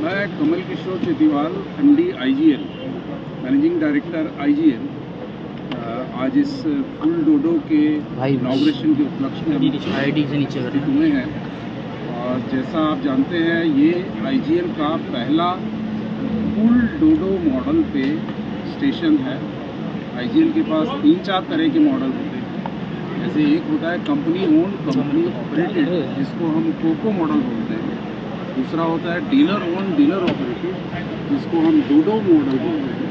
मैं Kamal Kishore Chetiwal, MD IGL, managing director IGL, आज इस फुल डोडो के इनॉग्रेशन के उपलक्ष्य में उपस्थित हुए हैं। और जैसा आप जानते हैं, ये IGL का पहला फुल डोडो मॉडल पे स्टेशन है। IGL के पास 3-4 तरह के मॉडल होते हैं। जैसे एक होता है कंपनी ओन, कंपनी ऑपरेटेड, जिसको हम कोको मॉडल बोलते हैं। दूसरा होता है डीलर ओन, डीलर ऑपरेटेड, जिसको हम डोडो मॉडल बोलते हैं।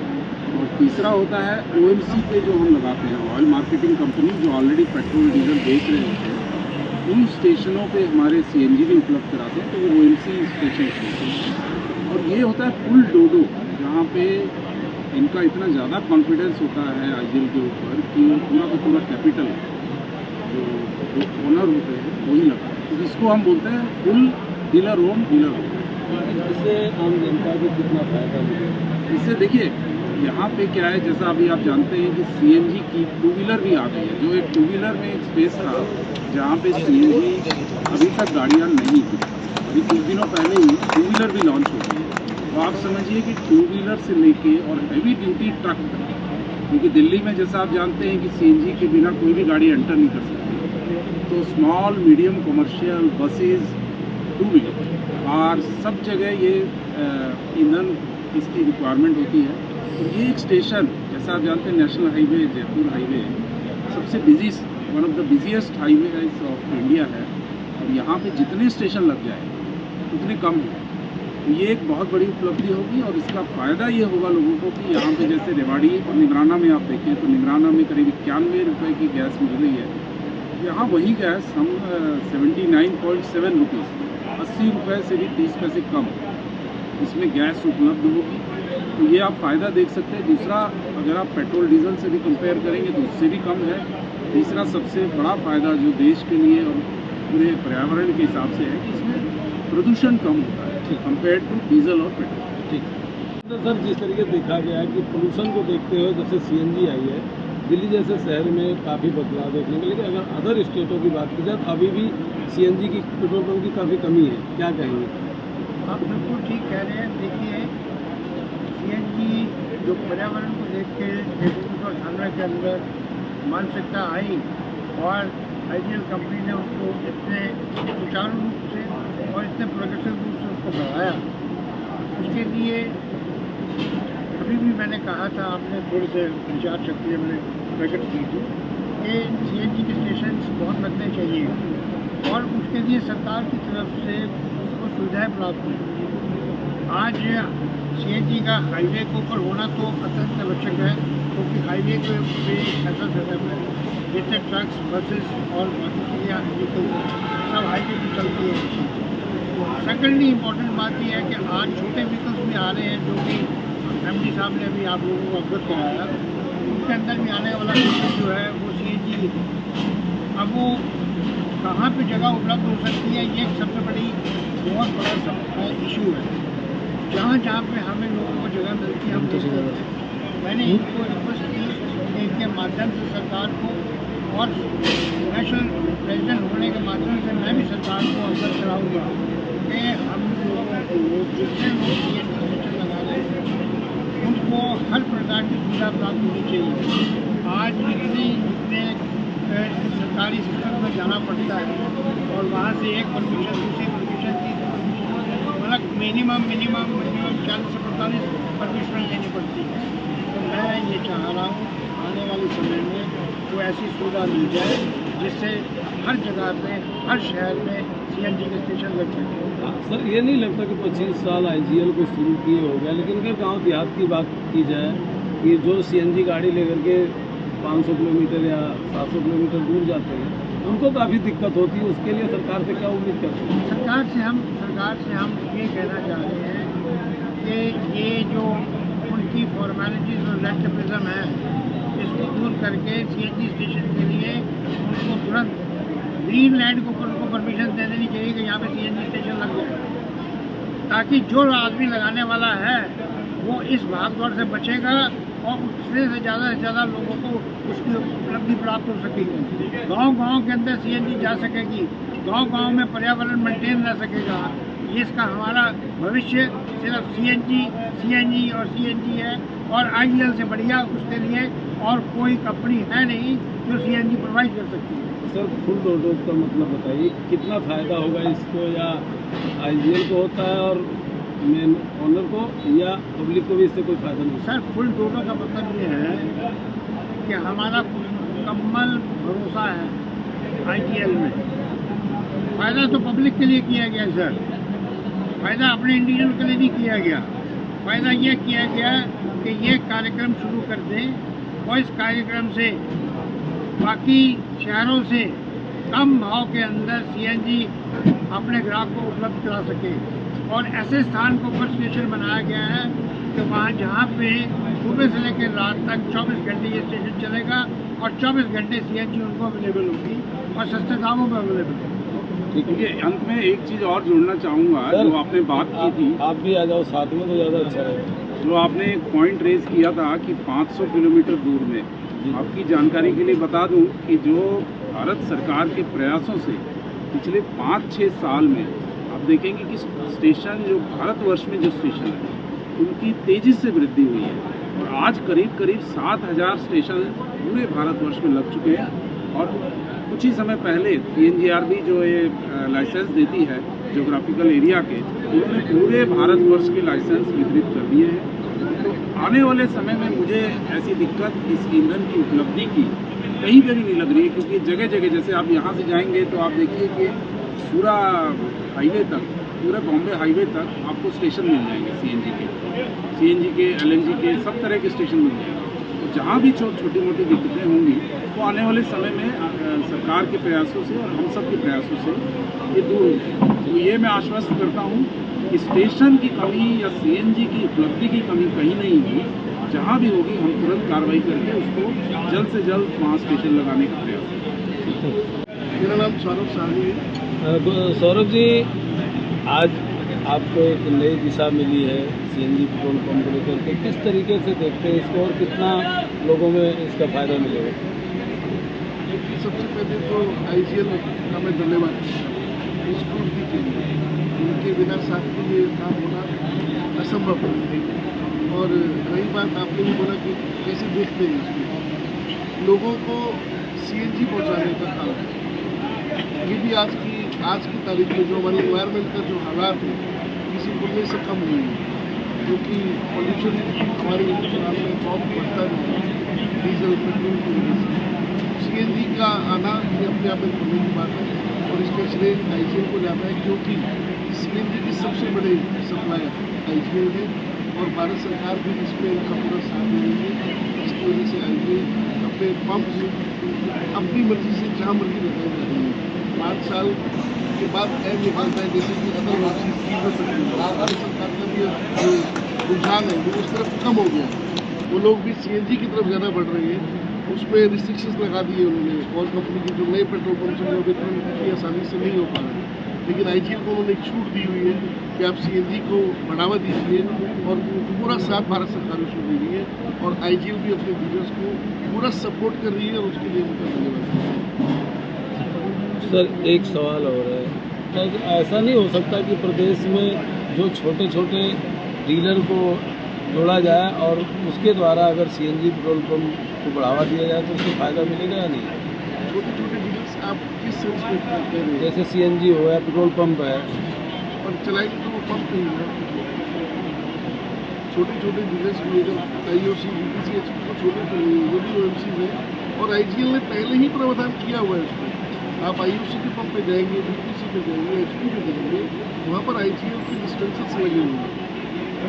और तीसरा होता है OMC पे जो हम लगाते हैं, ऑयल मार्केटिंग कंपनी, जो ऑलरेडी पेट्रोल डीजल बेच रहे होते हैं, उन स्टेशनों पे हमारे CNG भी उपलब्ध कराते हैं, तो वो OMC स्टेशन होते हैं। और ये होता है फुल डोडो, जहाँ पे इनका इतना ज़्यादा कॉन्फिडेंस होता है IGL के ऊपर कि वो पूरा का पूरा कैपिटल जो ओनर होते हैं वही लगता है। तो इसको हम बोलते हैं full dealer own, dealer own. इससे आम जनता को कितना फायदा मिलेगा? इससे देखिए, यहाँ पे क्या है, जैसा अभी आप जानते हैं कि CNG की 2 व्हीलर भी आ गई है। जो एक 2 व्हीलर में एक स्पेस था जहाँ पे CNG अभी तक गाड़ियाँ नहीं थी, अभी कुछ दिनों पहले ही 2 व्हीलर भी लॉन्च हो गई है। तो आप समझिए कि 2 व्हीलर से लेके और हैवी ड्यूटी ट्रक तक, क्योंकि दिल्ली में जैसा आप जानते हैं कि CNG के बिना कोई भी गाड़ी एंटर नहीं कर सकती। तो small, medium, commercial, buses, 2 wheeler और सब जगह ये ईंधन इसकी रिक्वायरमेंट होती है। तो ये एक स्टेशन, जैसा आप जानते हैं, नेशनल हाईवे, जयपुर हाईवे सबसे busy, one of the busiest highway of India है। और यहाँ पे जितने स्टेशन लग जाए उतने कम हैं। तो ये एक बहुत बड़ी उपलब्धि होगी और इसका फ़ायदा ये होगा लोगों को कि यहाँ पे जैसे रेवाड़ी और निमराना में आप देखें तो निमराना में करीब 91 रुपये की गैस मिल रही है। यहाँ वही गैस हम 79.7 रुपीज़, 80 रुपये से भी 30 पैसे कम इसमें गैस उपलब्ध होगी। तो ये आप फ़ायदा देख सकते हैं। दूसरा, अगर आप पेट्रोल डीजल से भी कंपेयर करेंगे तो उससे भी कम है। तीसरा सबसे बड़ा फ़ायदा जो देश के लिए और पूरे पर्यावरण के हिसाब से है कि इसमें प्रदूषण कम होता है कंपेयर टू डीजल और पेट्रोल। ठीक। तो सर, जिस तरीके देखा गया है कि पोल्यूशन को देखते हुए जब से CNG आई है, दिल्ली जैसे शहर में काफ़ी बदलाव देखने को, लेकिन अगर अदर स्टेटों की बात की जाए तो अभी भी CNG की, पेट्रोल पंप की काफ़ी कमी है। क्या कहेंगे? आप बिल्कुल ठीक कह रहे हैं। देखिए, CNG जो पर्यावरण को देख के 1998 के अंदर मानसिकता आई और IGL कंपनी ने उसको इतने सुचारू रूप से और इतने प्रोग्रेसिव रूप से उसको बढ़ाया। उसके लिए अभी भी मैंने कहा था, आपने थोड़े से विचार शक्ति हमने प्रकट की थी कि CNG के स्टेशन बहुत लगने चाहिए और उसके लिए सरकार की तरफ से उसको सुविधाएँ प्राप्त हुई। आज CNG का हाईवे के ऊपर होना तो अत्यंत आवश्यक है, क्योंकि हाईवे के पे ऐसा सिस्टम है जितने ट्रक्स, बसेस और बाकी चीज़ें व्हीकल सब हाईवे पर चलती है। सेकेंडली इम्पॉर्टेंट बात यह है कि आज छोटे व्हीकल्स भी आ रहे हैं, जो कि MD साहब ने अभी आप लोगों को अवगत कराया। उनके अंदर भी आने वाला सिस्टम जो है वो CNG। अब वो कहाँ पे जगह उपलब्ध हो सकती है, ये सबसे बड़ी बहुत बड़ा इशू है। जहाँ जहाँ पे हमें लोगों को जगह मिलती है हम देखते हैं। मैंने इनको रिक्वेस्ट की कि इनके माध्यम से सरकार को और नेशनल प्रेसिडेंट होने के माध्यम से मैं भी सरकार को अवगत कराऊँगा कि हम लोगों को जितने लोग CNG स्टेशन लगा रहे हैं उनको हर प्रकार की सुविधा प्राप्त होनी चाहिए। आज जितने सरकारी सिस्टम में जाना पड़ता है और वहाँ से एक परमिशन दूसरी परमिशन की मतलब मिनिमम 40 से 45 परमिशन लेनी पड़ती है। तो मैं ये चाह रहा हूँ आने वाले समय में वो ऐसी सुविधा मिल जाए जिससे हर जगह पे, हर शहर में CNG के स्टेशन लग सके। सर, ये नहीं लगता कि 25 साल IGL को शुरू किए हो गया, लेकिन अगर गाँव देहात की बात की जाए कि जो CNG गाड़ी लेकर के 500 किलोमीटर या 700 किलोमीटर दूर जाते हैं, उनको काफ़ी दिक्कत होती है। उसके लिए सरकार से क्या उम्मीद करते हैं? सरकार से हम ये कहना चाह रहे हैं कि ये जो उनकी फॉर्मेलिटीज़ और रेंटपिज्म है, इसको दूर करके CNG स्टेशन के लिए उनको तुरंत ग्रीन लैंड के ऊपर उनको परमिशन दे देनी चाहिए कि यहाँ पे CNG स्टेशन लग जाए, ताकि जो आदमी लगाने वाला है वो इस भागदौड़ से बचेगा और उससे ज़्यादा लोगों को उसकी उपलब्धि प्राप्त हो सकेगी। गांव-गांव के अंदर CNG जा सकेगी, गांव-गांव में पर्यावरण मेंटेन रह सकेगा इसका हमारा भविष्य सिर्फ सीएनजी और सीएनजी है, और आईजीएल से बढ़िया उसके लिए और कोई कंपनी है नहीं जो सीएनजी प्रोवाइड कर सकती है। सर फुल डोडोज का मतलब बताइए, कितना फ़ायदा होगा इसको, या आईजीएल को होता है और मेन ओनर को, या पब्लिक को भी इससे कोई फ़ायदा नहीं? सर फुल डोडो का मतलब ये है कि हमारा मुकम्मल भरोसा है आईजीएल में। फ़ायदा तो पब्लिक के लिए किया गया सर, फ़ायदा अपने इंडिविजुअल के लिए नहीं किया गया। फ़ायदा ये किया गया कि ये कार्यक्रम शुरू कर दें और इस कार्यक्रम से बाकी शहरों से कम भाव के अंदर सीएनजी अपने ग्राहक को उपलब्ध करा सके। और ऐसे स्थान को ऊपर स्टेशन बनाया गया है कि वहाँ जहाँ पे सुबह से लेकर रात तक 24 घंटे ये स्टेशन चलेगा और 24 घंटे सीएनजी उनको अवेलेबल होगी और सस्ते दामों में अवेलेबल होगी। क्योंकि अंत में एक चीज़ और जोड़ना चाहूँगा, जो आपने बात की थी, आप भी आ जाओ साथ में तो ज़्यादा अच्छा रहेगा। जो आपने एक पॉइंट रेज किया था कि 500 किलोमीटर दूर में, आपकी जानकारी के लिए बता दूं कि जो भारत सरकार के प्रयासों से पिछले 5-6 साल में आप देखेंगे कि स्टेशन, जो भारतवर्ष में जो स्टेशन है, उनकी तेज़ी से वृद्धि हुई है और आज करीब 7,000 स्टेशन पूरे भारतवर्ष में लग चुके हैं। और कुछ ही समय पहले PNGRB जो ये लाइसेंस देती है ज्योग्राफिकल एरिया के, उन्होंने पूरे भारतवर्ष के लाइसेंस वितरित कर दिए हैं। तो आने वाले समय में मुझे ऐसी दिक्कत इस ईंधन की उपलब्धि की कहीं पर भी नहीं लग रही है, क्योंकि जगह जगह जैसे आप यहाँ से जाएंगे तो आप देखिए कि पूरा हाईवे तक, पूरे बॉम्बे हाईवे तक आपको स्टेशन मिल जाएंगे सीएनजी के LNG के सब तरह के स्टेशन मिल जाएंगे। तो जहाँ भी छोटी मोटी दिक्कतें होंगी तो आने वाले समय में सरकार के प्रयासों से और हम सब के प्रयासों से ये दूर होगी। तो ये मैं आश्वस्त करता हूँ कि स्टेशन की कमी या सीएनजी की उपलब्धि की कमी कहीं नहीं होगी। जहाँ भी होगी हम तुरंत कार्रवाई करके उसको जल्द से जल्द वहाँ स्टेशन लगाने का प्रयास करेंगे। मेरा नाम सौरभ साहनी है। सौरभ जी, आज आपको एक नई दिशा मिली है सीएनजी पेट्रोल पंप को लेकर के, किस तरीके से देखते हैं इसको और कितना लोगों में इसका फ़ायदा मिलेगा? सबसे पहले तो आईजीएल का मैं धन्यवाद स्कूटी के लिए, उनके बिना साथ में ये काम होना असंभव है। और रही बात आपने भी बोला कि कैसे देखते हैं इसको, लोगों को सीएनजी पहुंचाने का काम है। ये भी आज की तारीख में जो हमारे इन्वायरमेंट का जो हालात है किसी बोलने से कम नहीं है, क्योंकि पॉल्यूशन हमारे हिंदुस्तान में बहुत बढ़ता है डीजल पेट्रोल की वजह से। सीएनजी का आना ये अपने आप में होने की बात है और इसका श्रेय आईजीएल को जाता है, क्योंकि सीएनजी की सबसे बड़े सप्लायर आईजीएल है और भारत सरकार भी इसमें उनका पूरा साथ दे रही है। इसकी वजह से आईजीएल अपने पंप से अपनी मर्जी से जहाँ मर्जी लगाई जा रही है। 5 साल के बाद ऐड निकालता है, जैसे कि अदर भारत सरकार का भी जो रुझान है वो उस तरफ कम हो गया। वो लोग भी सीएनजी की तरफ ज़्यादा बढ़ रहे हैं, उसमें रिस्ट्रिक्शंस लगा दिए उन्होंने। और कंपनी के जो नए पेट्रोल पंप हैं वो वितरण इतनी आसानी से नहीं हो पा रहा है, लेकिन आईजीएल को उन्होंने एक छूट दी हुई है कि आप सीएनजी को बढ़ावा दीजिए और पूरा साथ भारत सरकार उसको दे रही है और आईजीएल भी अपने डीलर्स को पूरा सपोर्ट कर रही है और उसके लिए उनका धन्यवाद। सर एक सवाल और है, ऐसा नहीं हो सकता कि प्रदेश में जो छोटे छोटे डीलर को जोड़ा जाए और उसके द्वारा अगर सीएनजी पेट्रोल पंप को बढ़ावा दिया जाए तो उसको फ़ायदा मिलेगा या नहीं? छोटे छोटे डीलर्स आप किस सेंस में कह रहे हैं? जैसे सीएनजी हो या पेट्रोल पंप है और चलाएंगे तो वो पंप नहीं है। छोटे छोटे डीलर्स भी अगर आईओसी BPCH को छोटे तो नहीं, वो भी OMCs हैं और आईजीएल ने पहले ही प्रावधान किया हुआ है उसमें। आप आईओसी के पंप पे जाएंगे, BPC पे जाएंगे, HP पे जाएंगे, वहाँ पर आईजीएल के डिस्पेंसर्स लगे हुए हैं।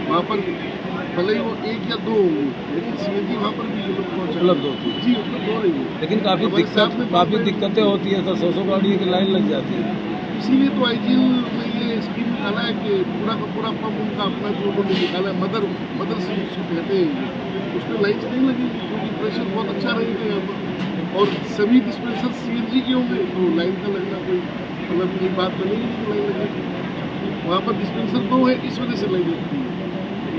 वहाँ पर भले ही वो 1 या 2 होंगे, लेकिन सीएनजी वहाँ पर भी उपलब्ध होती है। जी उपलब्ध हो रही है, लेकिन काफ़ी दिक्कतें होती है सर, 100 गाड़ी की लाइन लग जाती है। इसीलिए तो आईजीएल ने ये स्कीम निकाला है कि पूरा का पूरा पंप उनका अपना जो उन्होंने निकाला है मदर से उसको कहते हैं, उसमें लाइट्स नहीं लगेगी क्योंकि प्रेशर बहुत अच्छा रहेगा यहाँ पर और सभी डिस्पेंसर सीएनजी के होंगे तो लाइन का लगना कोई मतलब की बात बनेगी नहीं कि लाइन लगेगी। वहाँ पर डिस्पेंसर 2 है, इस वजह से लाइन लगती है।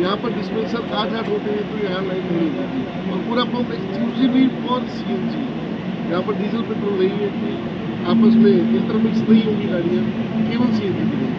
यहाँ पर डिस्पेंसर 8 होते हैं तो यहाँ लाइन नहीं लगती और पूरा पंप एक्सक्लूसिवली फॉर सीएनजी। यहाँ पर डीजल पेट्रोल नहीं होती, आपस में इंटरमिक्स नहीं होंगी गाड़ियाँ, केवल सीएनजी की।